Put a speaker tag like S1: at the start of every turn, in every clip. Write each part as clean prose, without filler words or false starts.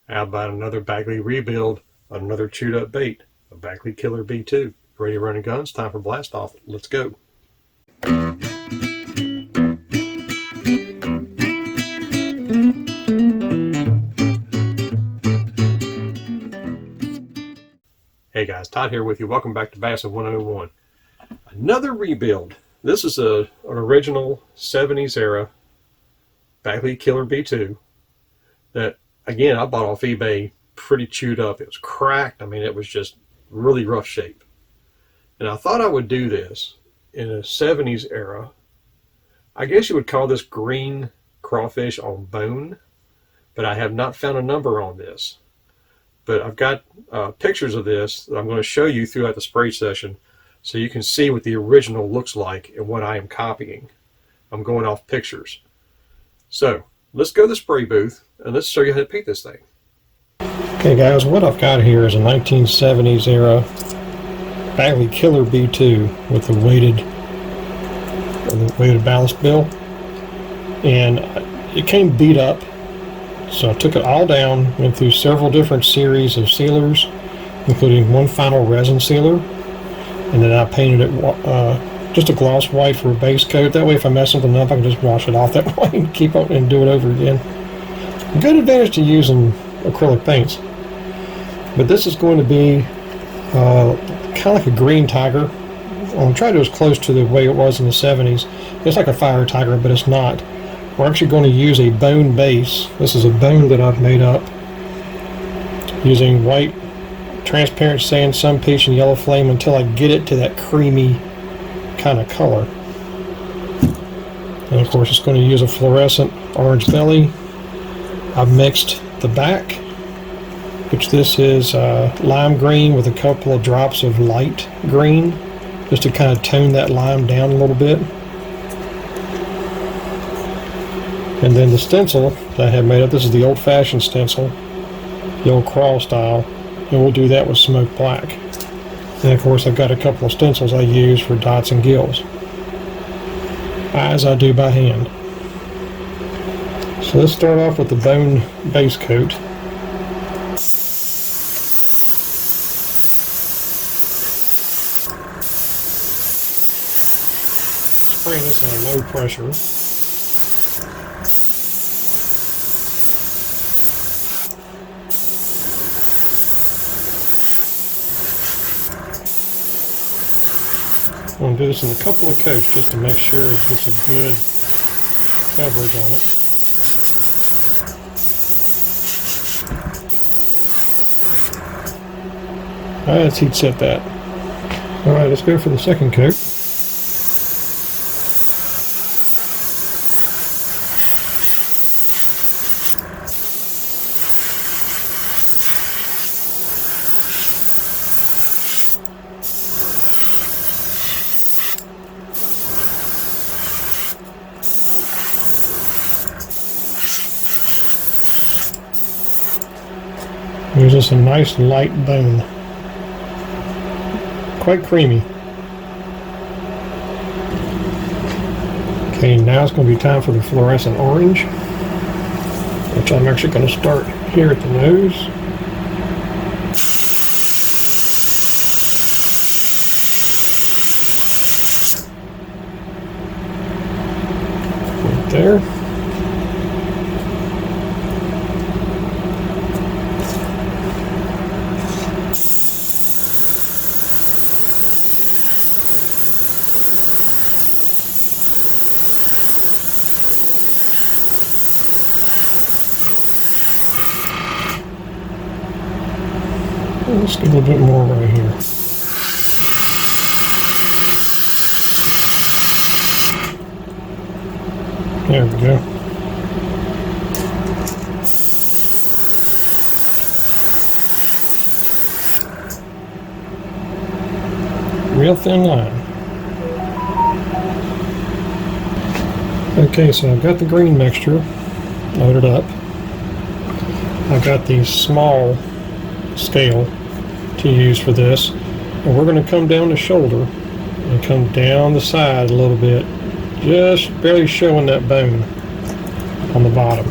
S1: How about another Bagley rebuild on another chewed up bait, a Bagley Killer B2. Ready to run and guns, time for blast off. Let's go. Hey guys, Todd here with you. Welcome back to Bassin 101. Another rebuild. This is an original 70s era Bagley Killer B2 that, again, I bought off eBay pretty chewed up. It was cracked. I mean, it was just really rough shape. And I thought I would do this in a 70s era. I guess you would call this green crawfish on bone, but I have not found a number on this. But I've got pictures of this that I'm going to show you throughout the spray session so you can see what the original looks like and what I am copying. I'm going off pictures. So let's go to the spray booth and let's show you how to paint this thing. Okay guys, what I've got here is a 1970s era Bagley Killer B2 with the weighted ballast bill, and it came beat up. So I took it all down, went through several different series of sealers, including one final resin sealer, and then I painted it just a gloss white for a base coat. That way if I mess something up, I can just wash it off that way and keep up and do it over again. Good advantage to using acrylic paints. But this is going to be kind of like a green tiger. I'm going to try to do as close to the way it was in the 70s. It's like a fire tiger, but it's not. We're actually going to use a bone base. This is a bone that I've made up using white transparent sand, sun peach, and yellow flame until I get it to that creamy kind of color. And of course it's going to use a fluorescent orange belly. I've mixed the back, which this is lime green with a couple of drops of light green, just to kind of tone that lime down a little bit. And then the stencil that I have made up, this is the old-fashioned stencil, the old Craw style, and we'll do that with smoked black. And of course I've got a couple of stencils I use for dots and gills, as I do by hand. So let's start off with the bone base coat. Spraying this on low pressure. I'm going to do this in a couple of coats just to make sure it gets a good coverage on it. Alright, let's heat set that. Alright, let's go for the second coat. There's just a nice light bone, quite creamy. Okay, now it's going to be time for the fluorescent orange, which I'm actually going to start here at the nose. Right there. Let's get a little bit more right here. There we go. Real thin line. Okay, so I've got the green mixture loaded up. I've got the small scale to use for this, and we're going to come down the shoulder and come down the side a little bit, just barely showing that bone on the bottom.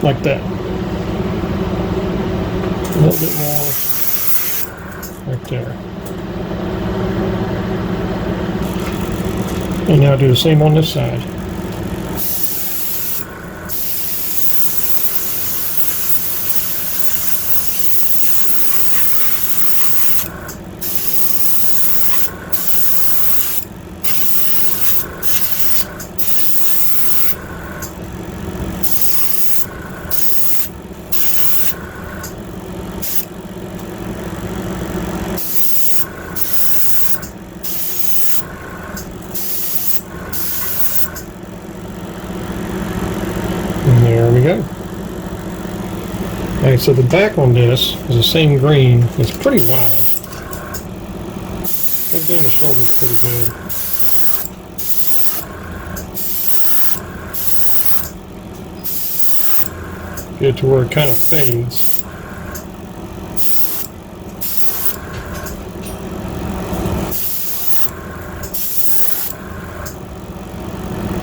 S1: like that. A little bit more right there. And now do the same on this side. And there we go. Okay, so the back on this is the same green. It's pretty wide. That down the shoulder's pretty good. Get to where it kind of fades.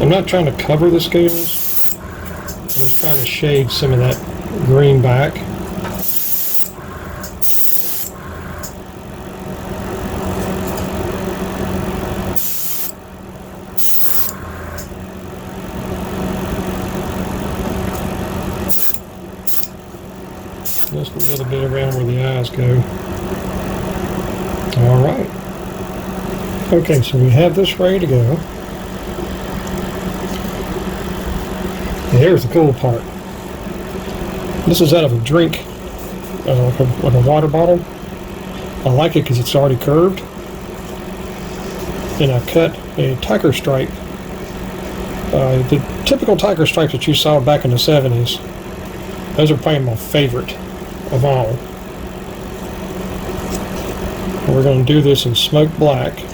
S1: I'm not trying to cover the scales. I'm just trying to shade some of that green back. Just a little bit around where the eyes go. Alright. Okay, so we have this ready to go. And here's the cool part. This is out of a drink, like a water bottle. I like it because it's already curved. And I cut a tiger stripe. The typical tiger stripes that you saw back in the 70s. Those are probably my favorite of all. And we're going to do this in smoked black.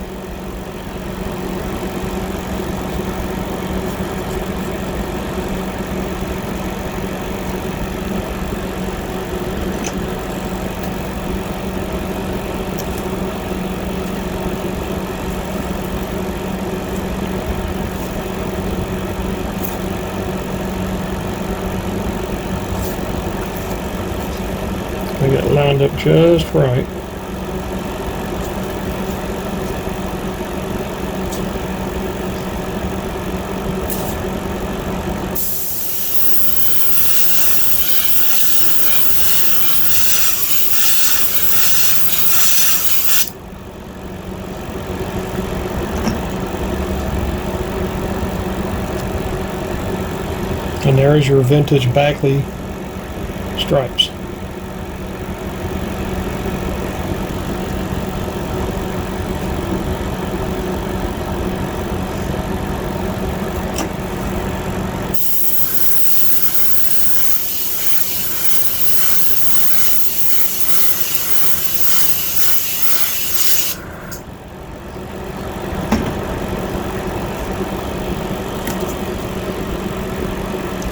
S1: I get it lined up just right. And there is your vintage Bagley stripes.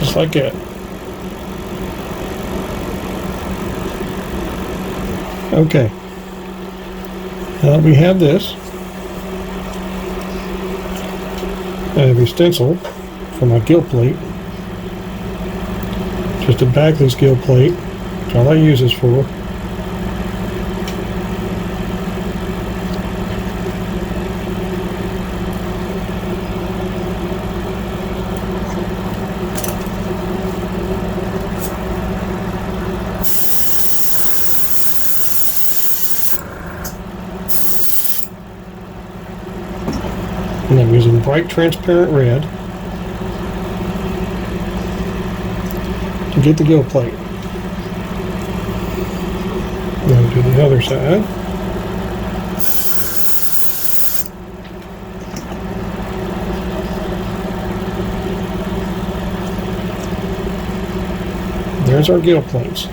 S1: Just like that. Okay. Now that we have this, I have a stencil for my gill plate. Just a Bagley's gill plate. That's all I use this for. And I'm using bright transparent red to get the gill plate. Now do the other side. There's our gill plates.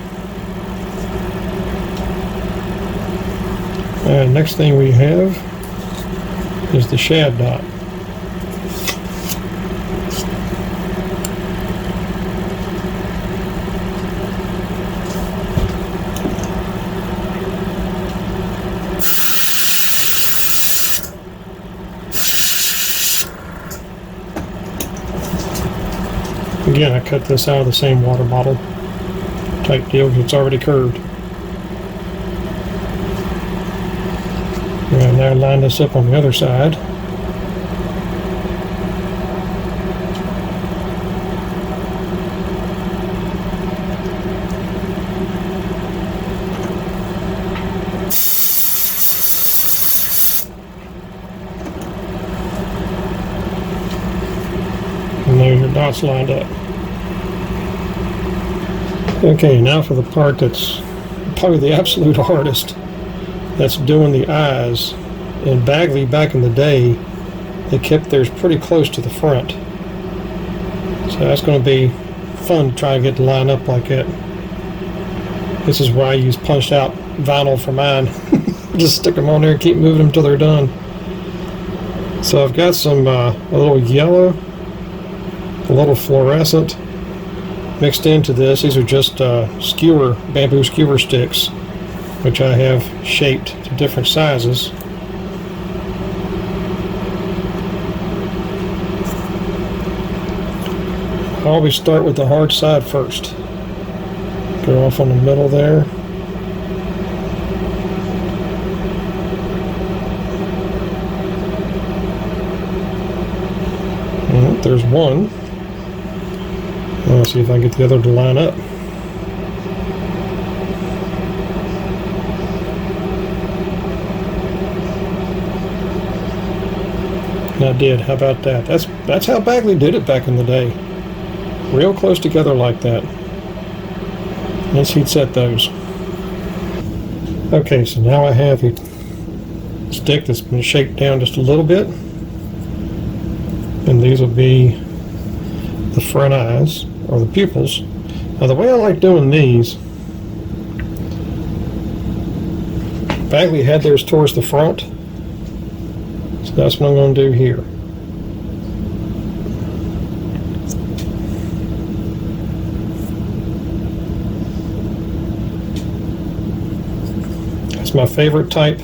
S1: And next thing we have is the shad dot. Again, I cut this out of the same water bottle type deal because it's already curved. And now line this up on the other side. And there's your dots lined up. Okay, now for the part that's probably the absolute hardest. That's doing the eyes. In Bagley back in the day, they kept theirs pretty close to the front. So that's going to be fun to try and get the line up like that. This is why I use punched out vinyl for mine. Just stick them on there and keep moving them until they're done. So I've got some a little yellow, a little fluorescent mixed into this. These are just bamboo skewer sticks, which I have shaped to different sizes. I always start with the hard side first. Go off on the middle there. And there's one. Let's see if I can get the other to line up. And I did. How about that? That's how Bagley did it back in the day. Real close together like that. Let's heat set those. Okay, so now I have a stick that's been shaped down just a little bit. And these will be the front eyes, or the pupils. Now the way I like doing these, Bagley had theirs towards the front. So that's what I'm going to do here. That's my favorite type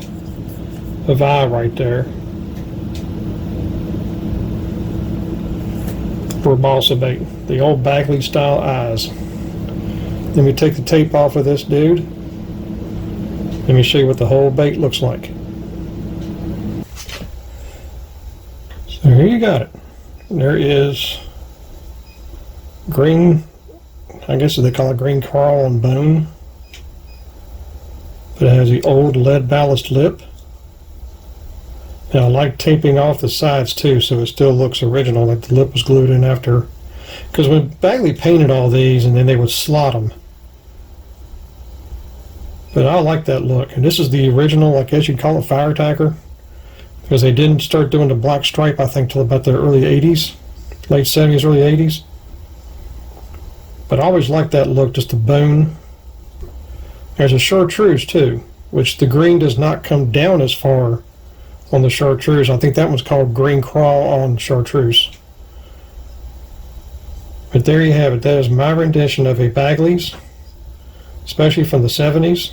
S1: of eye right there for balsa bait, the old Bagley style eyes. Let me take the tape off of this dude. Let me show you what the whole bait looks like. So here you got it. There is green, I guess they call it green Craw and bone. But it has the old lead ballast lip. Now I like taping off the sides too, so it still looks original, like the lip was glued in after. Because when Bagley painted all these, and then they would slot them. But I like that look. And this is the original, I guess you'd call it fire attacker. Because they didn't start doing the black stripe, I think, till about the early 80s. Late 70s, early 80s. But I always liked that look, just the bone. There's a chartreuse too, which the green does not come down as far on the chartreuse. I think that one's called green Craw on chartreuse. But there you have it. That is my rendition of a Bagley's, especially from the 70s.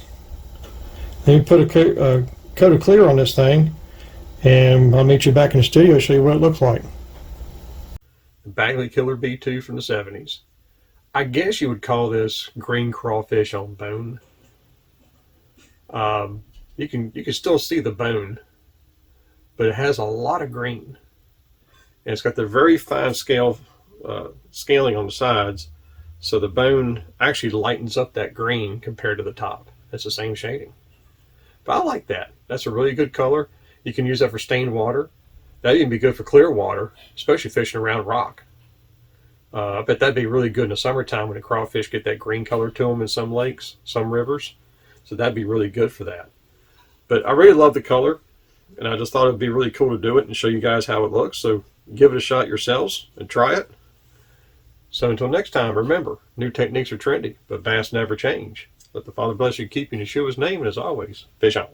S1: Let me put a coat of clear on this thing, and I'll meet you back in the studio to show you what it looks like. The Bagley Killer B2 from the 70s. I guess you would call this green crawfish on bone. You can still see the bone, but it has a lot of green, and it's got the very fine scaling on the sides, so the bone actually lightens up that green compared to the top. It's the same shading, but I like that. That's a really good color. You can use that for stained water. That'd even be good for clear water, especially fishing around rock. I bet that'd be really good in the summertime when the crawfish get that green color to them in some lakes, some rivers. So that'd be really good for that. But I really love the color, and I just thought it'd be really cool to do it and show you guys how it looks. So give it a shot yourselves and try it. So until next time, remember, new techniques are trendy, but bass never change. Let the Father bless you, keep you in Yeshua's name, and as always, fish on.